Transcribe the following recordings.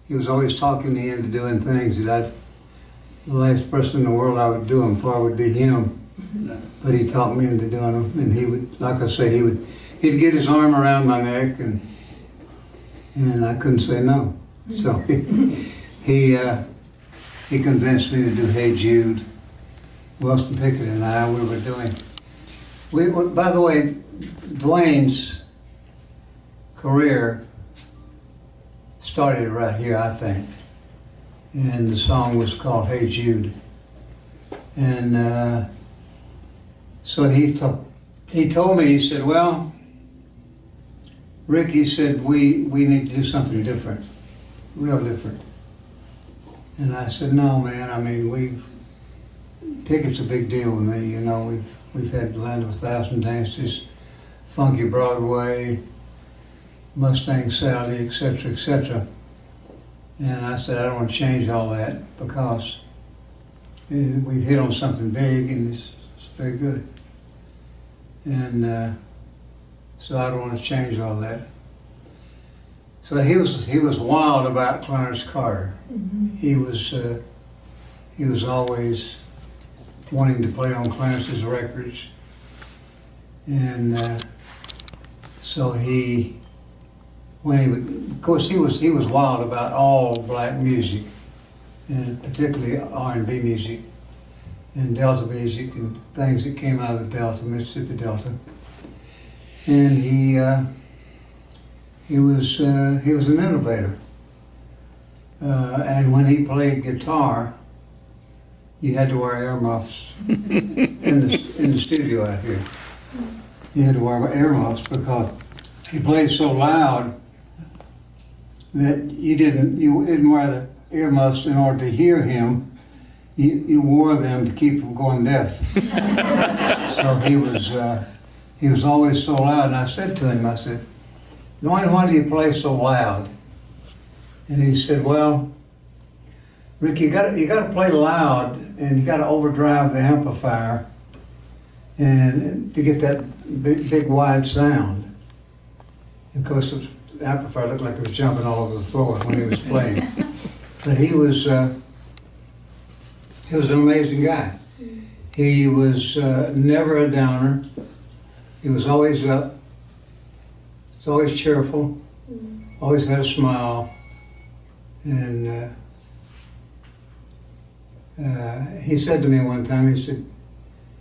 he was always talking me into doing things that the last person in the world I would do them for would be him. But he talked me into doing them, and he would, like I say, he'd get his arm around my neck, and I couldn't say no. So he convinced me to do Hey Jude. Wilson Pickett and I, we were doing. By the way, Duane's career started right here, I think. And the song was called Hey Jude. And so he told me, he said, well, Rick, he said, we need to do something different, real different. And I said, no, man, I mean, Pickett's a big deal with me, you know, we've had Land of a Thousand Dances, Funky Broadway, Mustang Sally, etc., etc. And I said, I don't want to change all that because we've hit on something big and it's very good. And so I don't want to change all that. So he was wild about Clarence Carter. Mm-hmm. He was always wanting to play on Clarence's records, and so of course he was wild about all black music, and particularly R&B music and Delta music and things that came out of the Delta, Mississippi Delta. And he was an innovator, and when he played guitar, you had to wear earmuffs in the studio out here. You had to wear earmuffs because he played so loud that you didn't wear the earmuffs in order to hear him. You wore them to keep from going deaf. So he was always so loud. And I said to him, I said, Duane, why do you play so loud? And he said, well, Rick, you got to play loud, and you got to overdrive the amplifier, and to get that big wide sound. And of course, the amplifier looked like it was jumping all over the floor when he was playing. But he was an amazing guy. He was never a downer. He was always up. He was always cheerful. Always had a smile. And he said to me one time, he said,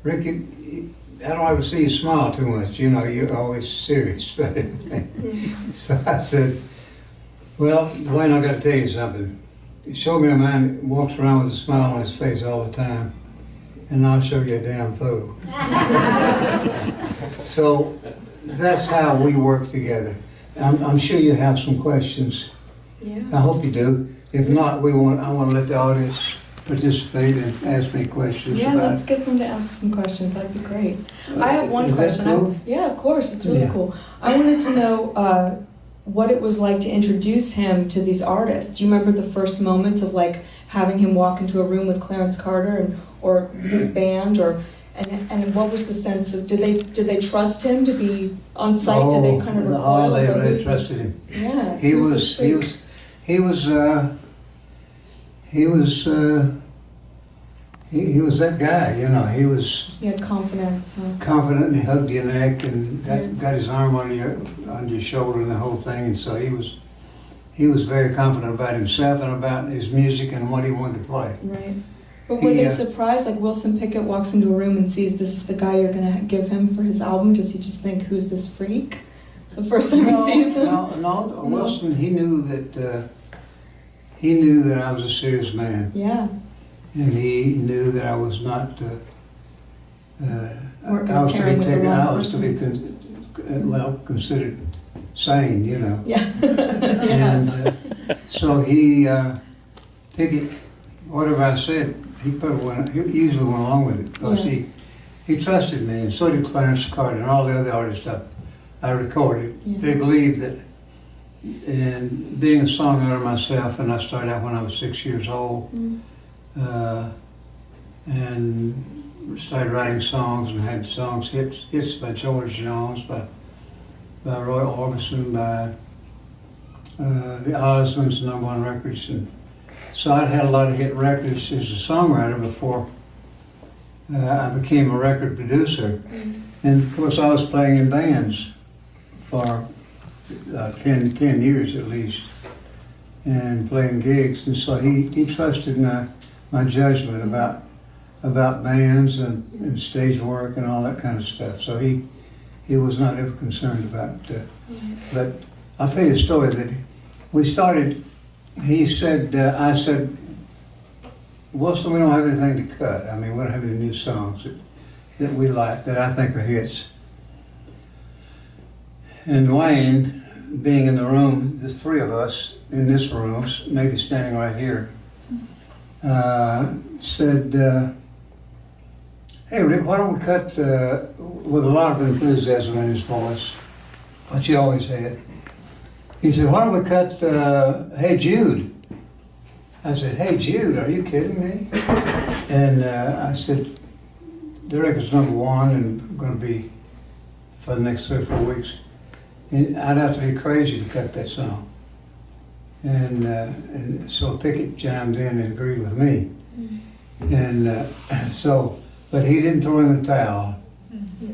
Rick, I don't ever see you smile too much. You know, you're always serious about everything. So I said, well, Duane, I got to tell you something. Show me a man who walks around with a smile on his face all the time, and I'll show you a damn fool. So that's how we work together. I'm sure you have some questions. Yeah. I hope you do. If not, I want to let the audience participate and ask me questions. Yeah, about let's get them to ask some questions. That'd be great. I have one question. That cool? Yeah, of course. It's really cool. I wanted to know what it was like to introduce him to these artists. Do you remember the first moments of like having him walk into a room with Clarence Carter or his band, and what was the sense of did they trust him to be on site? Did they kind of recoil? They really trusted him. Yeah, He was that guy, you know. He had confidence. Confident, and he hugged your neck and got his arm on your shoulder and the whole thing. And so he was very confident about himself and about his music and what he wanted to play. Right. But were they surprised, like Wilson Pickett walks into a room and sees this is the guy you're going to give him for his album? Does he just think, who's this freak? The first time he sees him? No. Wilson, he knew that I was a serious man. Yeah. And he knew that I was not. I was to be considered sane, you know. Yeah. And so Pickett, whatever I said, he usually went along with it because he trusted me, and so did Clarence Carter and all the other artists I recorded. Yeah. They believed that, and being a songwriter myself, and I started out when I was 6 years old. And started writing songs and had songs, hits by George Jones, by Roy Orbison, by the Osmonds, #1 records, and so I'd had a lot of hit records as a songwriter before I became a record producer. And of course I was playing in bands for 10 years at least, and playing gigs, and so he trusted my judgment about bands and stage work and all that kind of stuff. So he was not ever concerned about but I'll tell you a story that we started. He said, I said, Wilson, we don't have anything to cut. I mean, we don't have any new songs that we like, that I think are hits. And Duane, being in the room, the three of us in this room, maybe standing right here, said, hey Rick, why don't we cut, with a lot of enthusiasm in his voice, which he always had. He said, why don't we cut Hey Jude? I said, Hey Jude, are you kidding me? And I said, the record's #1 and going to be for the next 3 or 4 weeks. And I'd have to be crazy to cut that song. And so Pickett chimed in and agreed with me. And so, but he didn't throw in the towel.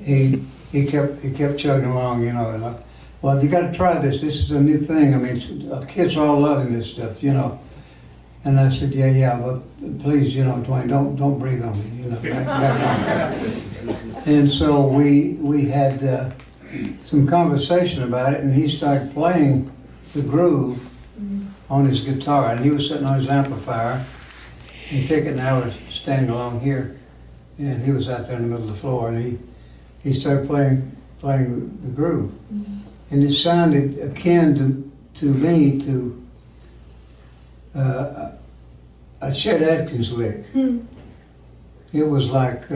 He kept chugging along, you know. And well, you got to try this. This is a new thing. I mean, kids are all loving this stuff, you know. And I said, yeah, but please, you know, Duane, don't breathe on me, you know. And so we had some conversation about it, and he started playing the groove on his guitar, and he was sitting on his amplifier, and Pickett and I were standing along here, and he was out there in the middle of the floor, and he started playing the groove. And it sounded akin to me to a Chet Atkins lick. It was like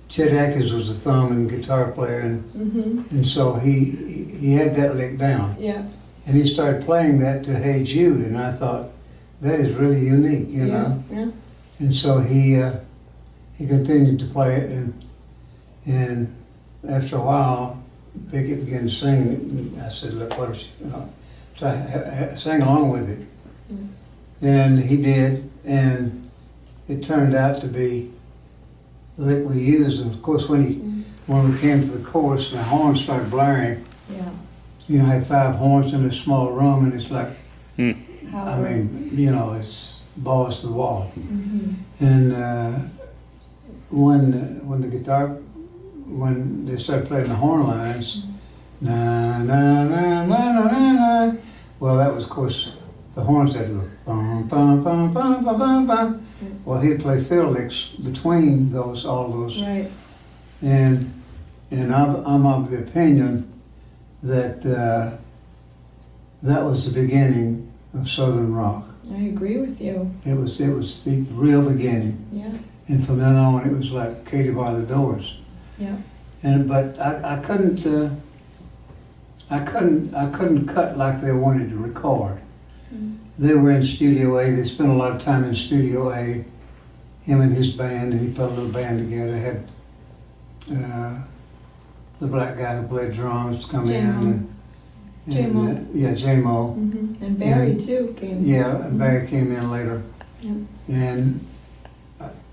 Chet Atkins was a thumb and guitar player, and so he had that lick down. Yeah. And he started playing that to Hey Jude, and I thought, that is really unique, you know. Yeah. And so he continued to play it, and after a while, Pickett began to sing it, and I said, look, what is, you know, so I sang along with it. And he did, and it turned out to be the lick we used. And of course, when we came to the chorus and the horns started blaring, you know, I had 5 horns in this small room, and it's like, I mean, you know, it's balls to the wall. And when they started playing the horn lines, na na na na na na na, well, that was, of course, the horns had to go bum bum bum bum bum bum bum. Well, he'd play fiddle licks between all those. Right. And I'm of the opinion that that was the beginning of Southern rock. I agree with you. It was the real beginning. Yeah. And from then on, it was like Katie bar the doors. Yeah. But I couldn't cut like they wanted to record. They were in Studio A. They spent a lot of time in Studio A. Him and his band, and he put a little band together. Had the black guy who played drums come in. J-Mo. Yeah, J-Mo. And Barry too came. Yeah, and Barry came in later. Yeah. And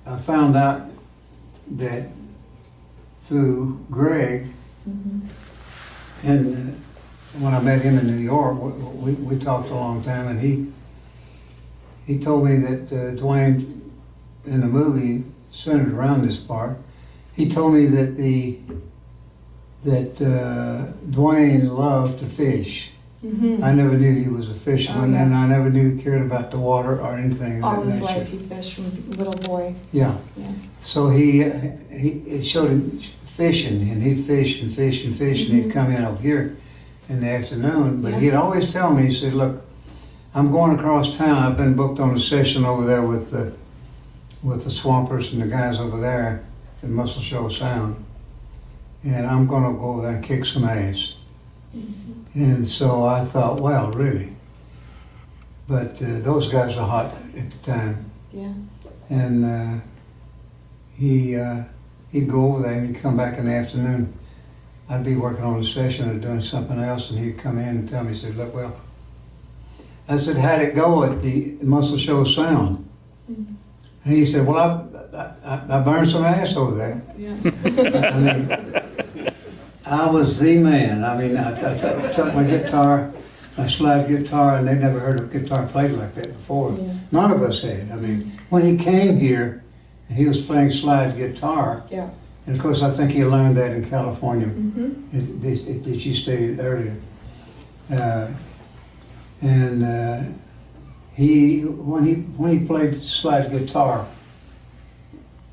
I found out that through Greg, and when I met him in New York, we talked a long time, and he told me that Duane, in the movie centered around this part, he told me that Duane loved to fish. I never knew he was a fisherman, and I never knew he cared about the water or anything. All his life he fished from little boy. Yeah. So it showed him fishing, and he'd fish and fish and fish, and he'd come in over here in the afternoon. But he'd always tell me, he said, look, I'm going across town. I've been booked on a session over there with the Swampers and the guys over there at Muscle Shoals Sound, and I'm going to go over there and kick some ass. And so I thought, well, really? But those guys were hot at the time. Yeah. And he'd go over there and he'd come back in the afternoon. I'd be working on a session or doing something else, and he'd come in and tell me, he said, look, well, I said, how'd it go at the Muscle Shoals Sound? And he said, well, I burned some ass over there. Yeah. I mean, I was the man. I mean, I took my guitar, my slide guitar, and they never heard a guitar played like that before. Yeah. None of us had. I mean, when he came here, he was playing slide guitar. Yeah. And of course, I think he learned that in California, Mm-hmm. that you stated earlier. When he played slide guitar,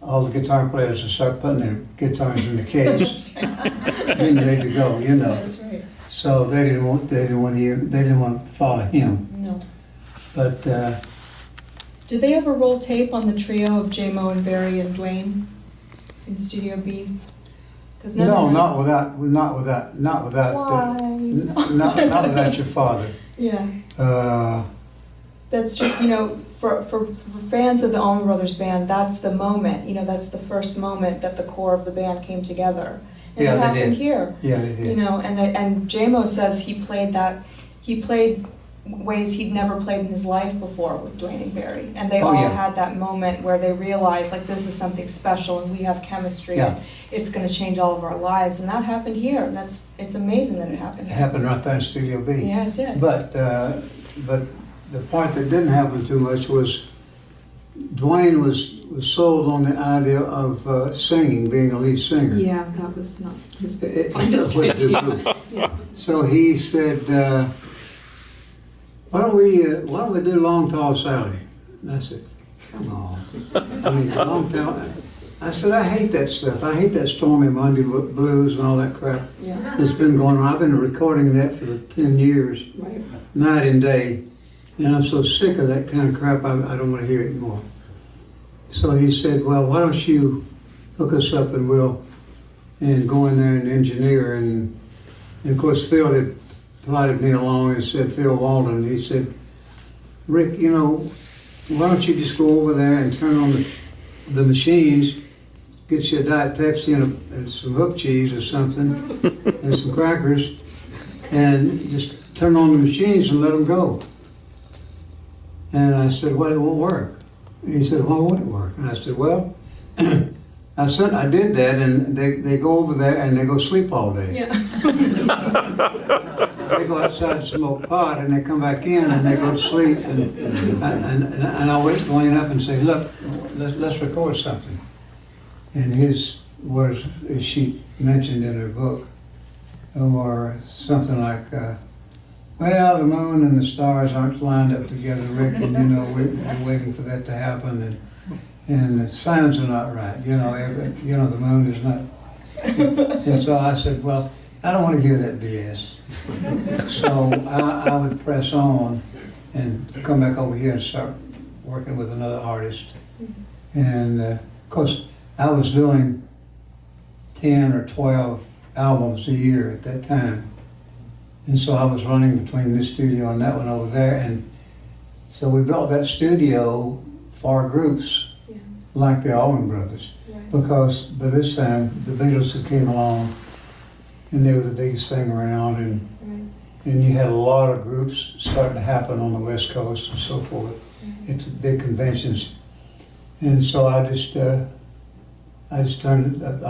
all the guitar players would start putting their guitars in the case, getting ready to go, you know. That's right. So they didn't want to follow him. No. But Did they ever roll tape on the trio of J-Mo and Barry and Duane in Studio B? no, not without not without Why? not without your father. Yeah. That's just, you know, for fans of the Allman Brothers Band, that's the moment, you know, that's the first moment that the core of the band came together. And Yeah, it they happened did. here. Yeah, they did. You know, and J-Mo says he played ways he'd never played in his life before with Duane and Barry. And they Oh, all yeah. had that moment where they realized, like, this is something special and we have chemistry Yeah. and it's going to change all of our lives. And that happened here. And it's amazing that it happened It here. happened right there in Studio B. Yeah, it did. But the part that didn't happen too much was Duane was sold on the idea of singing, being a lead singer. Yeah, that was not his It- finest it was idea. Yeah. So he said, why don't we do Long Tall Sally? And I said, come on. I mean, Long Tall. I said, I hate that stuff. I hate that Stormy Monday blues and all that crap Yeah. that's been going on. I've been recording that for 10 years, Right. night and day. And I'm so sick of that kind of crap, I don't want to hear it anymore. So he said, well, why don't you hook us up and we'll go in there and engineer. And of course, Phil had plotted me along and said, Phil Walden, he said, Rick, you know, why don't you just go over there and turn on the machines, get you a Diet Pepsi and some hook cheese or something, and some crackers, and just turn on the machines and let them go. And I said, well, it won't work. And he said, why won't it work? And I said, well, I did that, and they go over there and they go sleep all day. Yeah. They go outside and smoke pot, and they come back in and they go to sleep. And I wake Duane up and say, look, let's record something. And his words, as she mentioned in her book, were something like, well, the moon and the stars aren't lined up together, Rick, and you know, we're waiting for that to happen, and the signs are not right, you know, the moon is not. And so I said, well, I don't want to hear that BS. So I would press on and come back over here and start working with another artist. And of course, I was doing 10 or 12 albums a year at that time. And so I was running between this studio and that one over there. And so we built that studio for groups like the Allman Brothers. Right. Because by this time, the Beatles had came along and they were the biggest thing around. And you had a lot of groups starting to happen on the West Coast and so forth. It's big conventions. And so I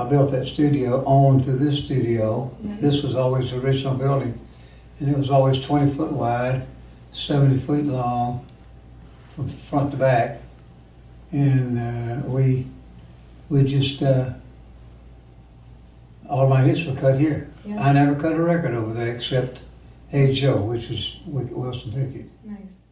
built that studio onto this studio. This was always the original building. And it was always 20 foot wide, 70 feet long, from front to back. And we just, all my hits were cut here. Yeah. I never cut a record over there except Hey Joe, which was Wilson Pickett. Nice.